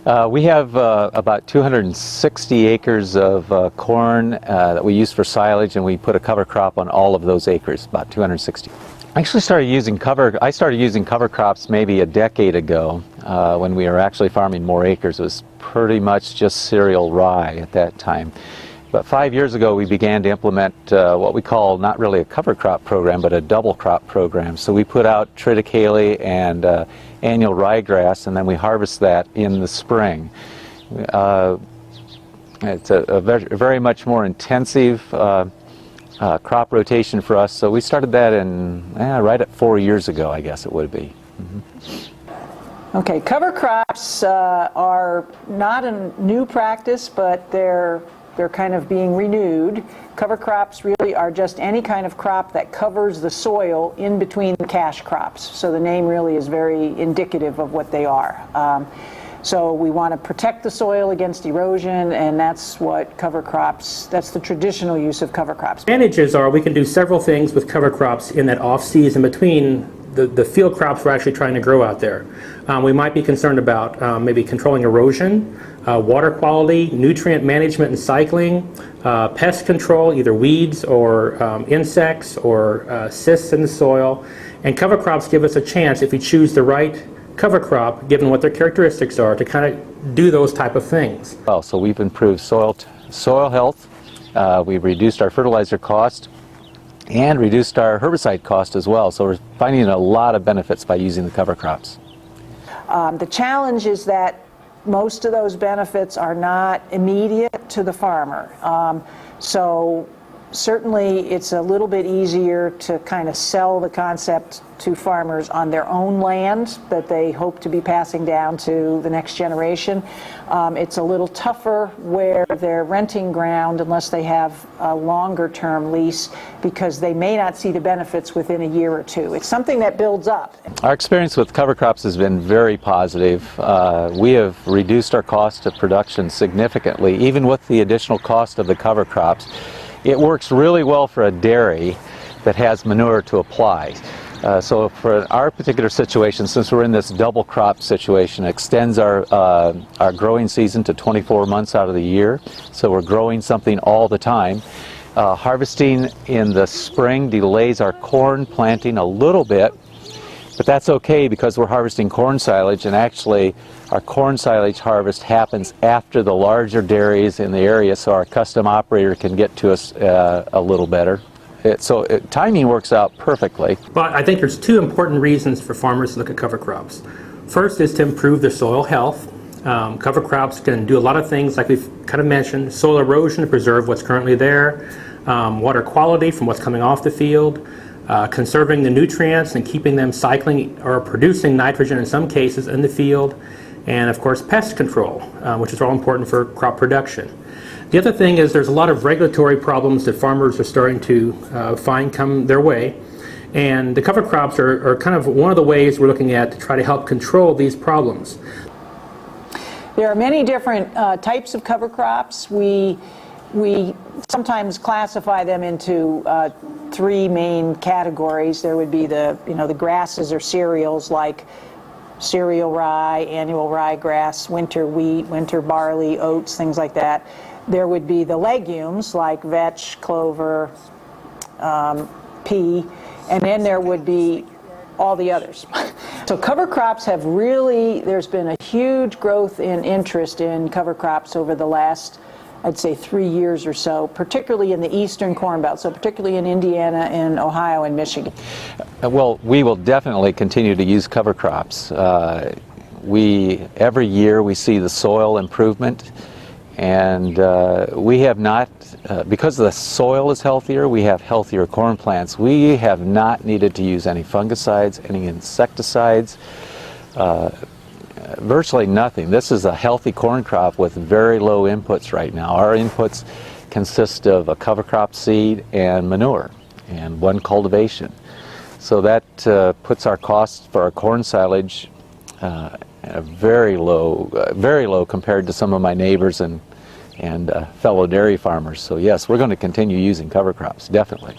We have about 260 acres of corn that we use for silage, and we put a cover crop on all of those acres, about 260. I started using cover crops maybe a decade ago when we were actually farming more acres. It was pretty much just cereal rye at that time. But 5 years ago we began to implement what we call not really a cover crop program, but a double crop program. So we put out triticale and annual ryegrass, and then we harvest that in the spring. It's a very much more intensive crop rotation for us, so we started that in right at 4 years ago, I guess it would be. Okay, cover crops are not a new practice, but they're kind of being renewed. Cover crops really are just any kind of crop that covers the soil in between the cash crops. So the name really is very indicative of what they are. So we want to protect the soil against erosion, and that's what cover crops, that's the traditional use of cover crops. Advantages are we can do several things with cover crops in that off-season between the field crops we're actually trying to grow out there. We might be concerned about maybe controlling erosion, water quality, nutrient management and cycling, pest control, either weeds or insects or cysts in the soil. And cover crops give us a chance, if we choose the right cover crop, given what their characteristics are, to kind of do those type of things. Well, so we've improved soil health, we've reduced our fertilizer cost, and reduced our herbicide cost as well. So we're finding a lot of benefits by using the cover crops. The challenge is that most of those benefits are not immediate to the farmer. So certainly it's a little bit easier to kind of sell the concept to farmers on their own land that they hope to be passing down to the next generation. It's a little tougher where they're renting ground unless they have a longer term lease, because they may not see the benefits within a year or two. It's something that builds up. Our experience with cover crops has been very positive. We have reduced our cost of production significantly, even with the additional cost of the cover crops. It works really well for a dairy that has manure to apply. So for our particular situation, since we're in this double crop situation, it extends our growing season to 24 months out of the year. So we're growing something all the time. Harvesting in the spring delays our corn planting a little bit, but that's okay because we're harvesting corn silage, and actually our corn silage harvest happens after the larger dairies in the area, so our custom operator can get to us a little better. Timing works out perfectly. But I think there's two important reasons for farmers to look at cover crops. First is to improve their soil health. Cover crops can do a lot of things like we've kind of mentioned: soil erosion to preserve what's currently there, water quality from what's coming off the field, conserving the nutrients and keeping them cycling or producing nitrogen in some cases in the field, and of course pest control, which is all important for crop production. The other thing is there's a lot of regulatory problems that farmers are starting to find come their way, and the cover crops are kind of one of the ways we're looking at to try to help control these problems. There are many different types of cover crops. We sometimes classify them into three main categories. There would be the grasses or cereals like cereal rye, annual ryegrass, winter wheat, winter barley, oats, things like that. There would be the legumes like vetch, clover, pea, and then there would be all the others. So cover crops have really, there's been a huge growth in interest in cover crops over the last, I'd say, 3 years or so, particularly in the eastern corn belt, so particularly in Indiana and Ohio and Michigan. Well, we will definitely continue to use cover crops. Every year we see the soil improvement, and we have not, because the soil is healthier, we have healthier corn plants. We have not needed to use any fungicides, any insecticides, virtually nothing. This is a healthy corn crop with very low inputs right now. Our inputs consist of a cover crop seed and manure and one cultivation. So that puts our costs for our corn silage very low compared to some of my neighbors and fellow dairy farmers. So yes, we're going to continue using cover crops, definitely.